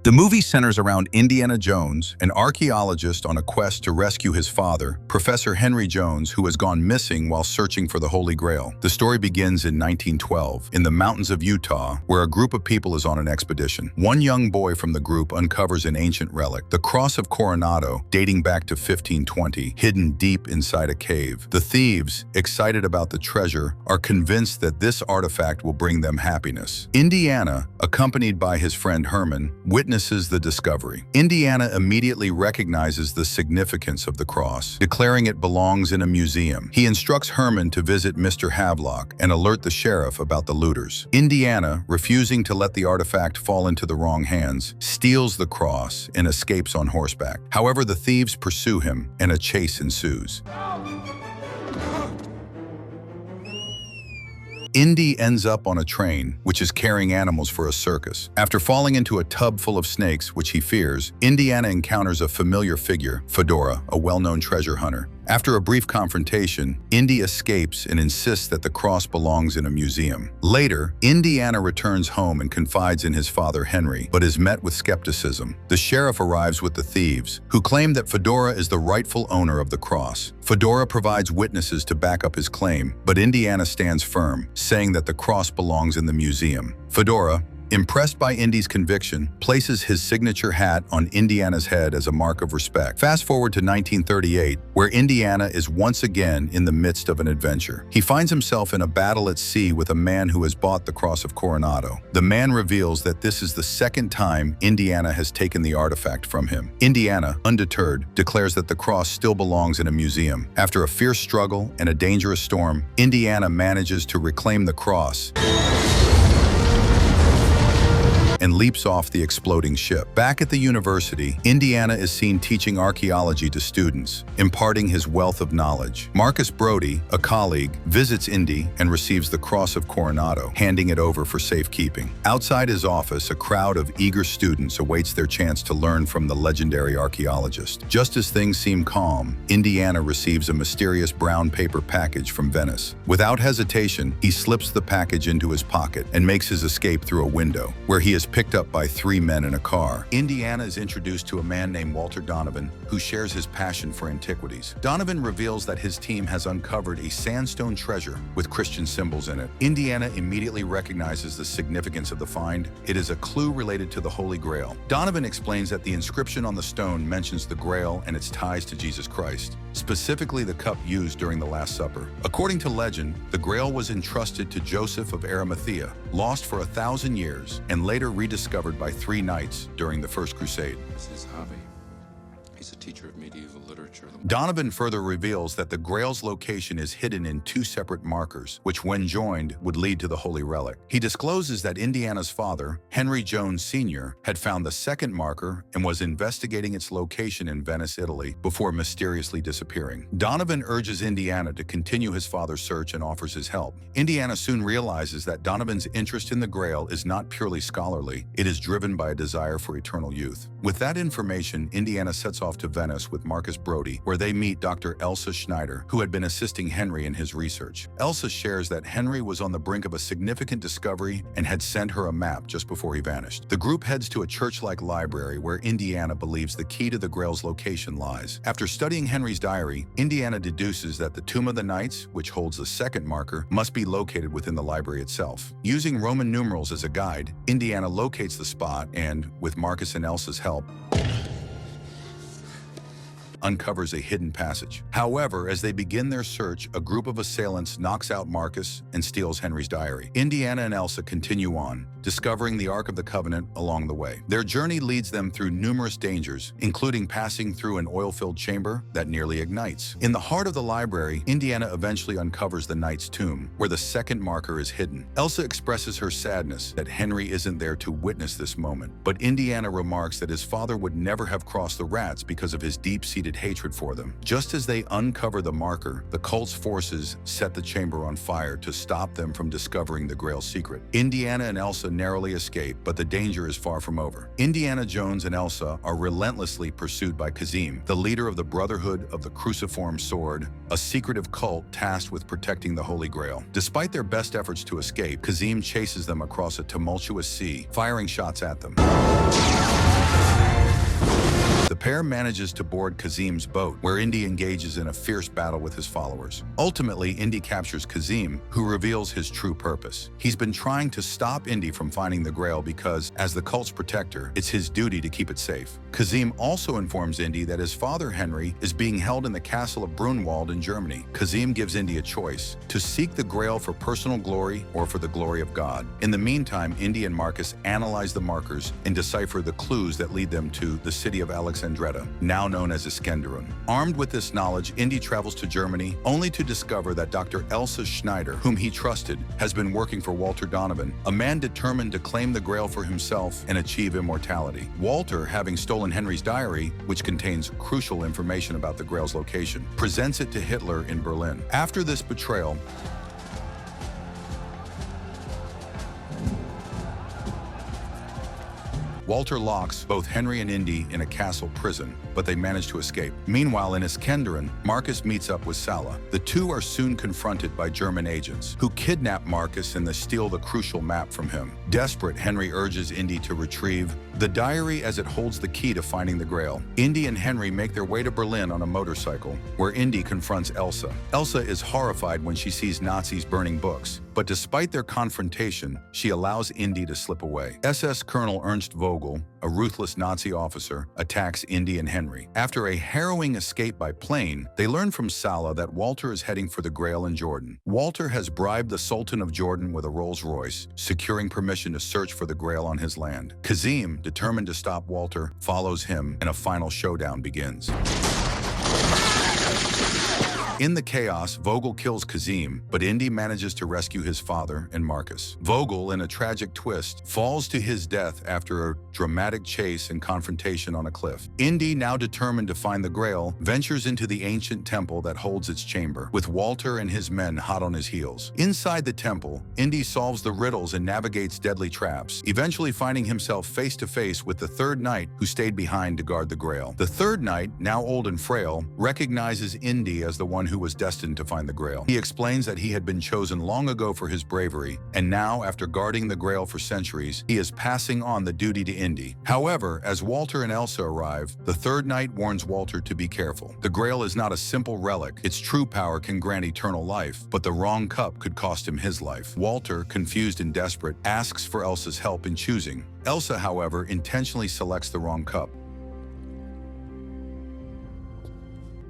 The movie centers around Indiana Jones, an archaeologist on a quest to rescue his father, Professor Henry Jones, who has gone missing while searching for the Holy Grail. The story begins in 1912, in the mountains of Utah, where a group of people is on an expedition. One young boy from the group uncovers an ancient relic, the Cross of Coronado, dating back to 1520, hidden deep inside a cave. The thieves, excited about the treasure, are convinced that this artifact will bring them happiness. Indiana, accompanied by his friend Herman, witnesses the discovery. Indiana immediately recognizes the significance of the cross, declaring it belongs in a museum. He instructs Herman to visit Mr. Havelock and alert the sheriff about the looters. Indiana, refusing to let the artifact fall into the wrong hands, steals the cross and escapes on horseback. However, the thieves pursue him and a chase ensues. Indy ends up on a train, which is carrying animals for a circus. After falling into a tub full of snakes, which he fears, Indiana encounters a familiar figure, Fedora, a well-known treasure hunter. After a brief confrontation, Indy escapes and insists that the cross belongs in a museum. Later, Indiana returns home and confides in his father Henry, but is met with skepticism. The sheriff arrives with the thieves, who claim that Fedora is the rightful owner of the cross. Fedora provides witnesses to back up his claim, but Indiana stands firm, saying that the cross belongs in the museum. Fedora, impressed by Indy's conviction, places his signature hat on Indiana's head as a mark of respect. Fast forward to 1938, where Indiana is once again in the midst of an adventure. He finds himself in a battle at sea with a man who has bought the Cross of Coronado. The man reveals that this is the second time Indiana has taken the artifact from him. Indiana, undeterred, declares that the cross still belongs in a museum. After a fierce struggle and a dangerous storm, Indiana manages to reclaim the cross and leaps off the exploding ship. Back at the university, Indiana is seen teaching archaeology to students, imparting his wealth of knowledge. Marcus Brody, a colleague, visits Indy and receives the Cross of Coronado, handing it over for safekeeping. Outside his office, a crowd of eager students awaits their chance to learn from the legendary archaeologist. Just as things seem calm, Indiana receives a mysterious brown paper package from Venice. Without hesitation, he slips the package into his pocket and makes his escape through a window, where he is picked up by three men in a car. Indiana is introduced to a man named Walter Donovan, who shares his passion for antiquities. Donovan reveals that his team has uncovered a sandstone treasure with Christian symbols in it. Indiana immediately recognizes the significance of the find. It is a clue related to the Holy Grail. Donovan explains that the inscription on the stone mentions the Grail and its ties to Jesus Christ, specifically the cup used during the Last Supper. According to legend, the Grail was entrusted to Joseph of Arimathea, lost for 1,000 years, and later rediscovered by 3 knights during the First Crusade. It's his hobby. He's a teacher of medieval literature. Donovan further reveals that the Grail's location is hidden in 2 separate markers, which when joined would lead to the Holy Relic. He discloses that Indiana's father, Henry Jones Sr., had found the second marker and was investigating its location in Venice, Italy, before mysteriously disappearing. Donovan urges Indiana to continue his father's search and offers his help. Indiana soon realizes that Donovan's interest in the Grail is not purely scholarly, it is driven by a desire for eternal youth. With that information, Indiana sets off to Venice with Marcus Brody, where they meet Dr. Elsa Schneider, who had been assisting Henry in his research. Elsa shares that Henry was on the brink of a significant discovery and had sent her a map just before he vanished. The group heads to a church-like library where Indiana believes the key to the Grail's location lies. After studying Henry's diary, Indiana deduces that the Tomb of the Knights, which holds the second marker, must be located within the library itself. Using Roman numerals as a guide, Indiana locates the spot and, with Marcus and Elsa's help, uncovers a hidden passage. However, as they begin their search, a group of assailants knocks out Marcus and steals Henry's diary. Indiana and Elsa continue on, discovering the Ark of the Covenant along the way. Their journey leads them through numerous dangers, including passing through an oil-filled chamber that nearly ignites. In the heart of the library, Indiana eventually uncovers the knight's tomb, where the second marker is hidden. Elsa expresses her sadness that Henry isn't there to witness this moment, but Indiana remarks that his father would never have crossed the rats because of his deep-seated deep-seated hatred for them. Just as they uncover the marker, the cult's forces set the chamber on fire to stop them from discovering the Grail's secret. Indiana and Elsa narrowly escape, but the danger is far from over. Indiana Jones and Elsa are relentlessly pursued by Kazim, the leader of the Brotherhood of the Cruciform Sword, a secretive cult tasked with protecting the Holy Grail. Despite their best efforts to escape, Kazim chases them across a tumultuous sea, firing shots at them. The pair manages to board Kazim's boat, where Indy engages in a fierce battle with his followers. Ultimately, Indy captures Kazim, who reveals his true purpose. He's been trying to stop Indy from finding the Grail because, as the cult's protector, it's his duty to keep it safe. Kazim also informs Indy that his father, Henry, is being held in the castle of Brunwald in Germany. Kazim gives Indy a choice: to seek the Grail for personal glory or for the glory of God. In the meantime, Indy and Marcus analyze the markers and decipher the clues that lead them to the city of Alexandretta, now known as Iskenderun. Armed with this knowledge, Indy travels to Germany, only to discover that Dr. Elsa Schneider, whom he trusted, has been working for Walter Donovan, a man determined to claim the Grail for himself and achieve immortality. Walter, having stolen Henry's diary, which contains crucial information about the Grail's location, presents it to Hitler in Berlin. After this betrayal, Walter locks both Henry and Indy in a castle prison, but they manage to escape. Meanwhile, in Iskenderun, Marcus meets up with Sala. The two are soon confronted by German agents, who kidnap Marcus and steal the crucial map from him. Desperate, Henry urges Indy to retrieve the diary as it holds the key to finding the Grail. Indy and Henry make their way to Berlin on a motorcycle, where Indy confronts Elsa. Elsa is horrified when she sees Nazis burning books, but despite their confrontation, she allows Indy to slip away. SS Colonel Ernst Vogel, a ruthless Nazi officer, attacks Indy and Henry. After a harrowing escape by plane, they learn from Sala that Walter is heading for the Grail in Jordan. Walter has bribed the Sultan of Jordan with a Rolls-Royce, securing permission to search for the Grail on his land. Kazim, determined to stop Walter, follows him, and a final showdown begins. In the chaos, Vogel kills Kazim, but Indy manages to rescue his father and Marcus. Vogel, in a tragic twist, falls to his death after a dramatic chase and confrontation on a cliff. Indy, now determined to find the Grail, ventures into the ancient temple that holds its chamber, with Walter and his men hot on his heels. Inside the temple, Indy solves the riddles and navigates deadly traps, eventually finding himself face to face with the third knight who stayed behind to guard the Grail. The third knight, now old and frail, recognizes Indy as the one who was destined to find the Grail. He explains that he had been chosen long ago for his bravery, and now, after guarding the Grail for centuries, he is passing on the duty to Indy. However, as Walter and Elsa arrive, the third knight warns Walter to be careful. The Grail is not a simple relic. Its true power can grant eternal life, but the wrong cup could cost him his life. Walter, confused and desperate, asks for Elsa's help in choosing. Elsa, however, intentionally selects the wrong cup,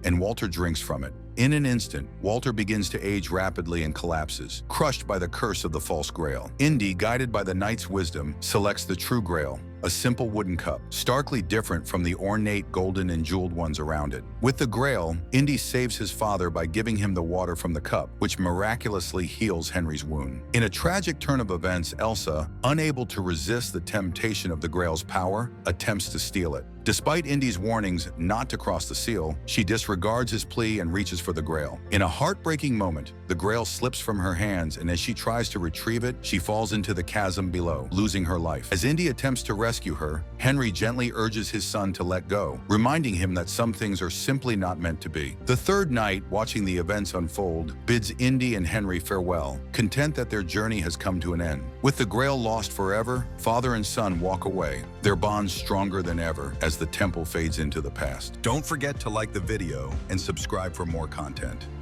and Walter drinks from it. In an instant, Walter begins to age rapidly and collapses, crushed by the curse of the false Grail. Indy, guided by the knight's wisdom, selects the true Grail, a simple wooden cup, starkly different from the ornate golden and jeweled ones around it. With the Grail, Indy saves his father by giving him the water from the cup, which miraculously heals Henry's wound. In a tragic turn of events, Elsa, unable to resist the temptation of the Grail's power, attempts to steal it. Despite Indy's warnings not to cross the seal, she disregards his plea and reaches for the Grail. In a heartbreaking moment, the Grail slips from her hands, and as she tries to retrieve it, she falls into the chasm below, losing her life. As Indy attempts to rescue her, Henry gently urges his son to let go, reminding him that some things are simply not meant to be. The third knight, watching the events unfold, bids Indy and Henry farewell, content that their journey has come to an end. With the Grail lost forever, father and son walk away, their bond stronger than ever as the temple fades into the past. Don't forget to like the video and subscribe for more content.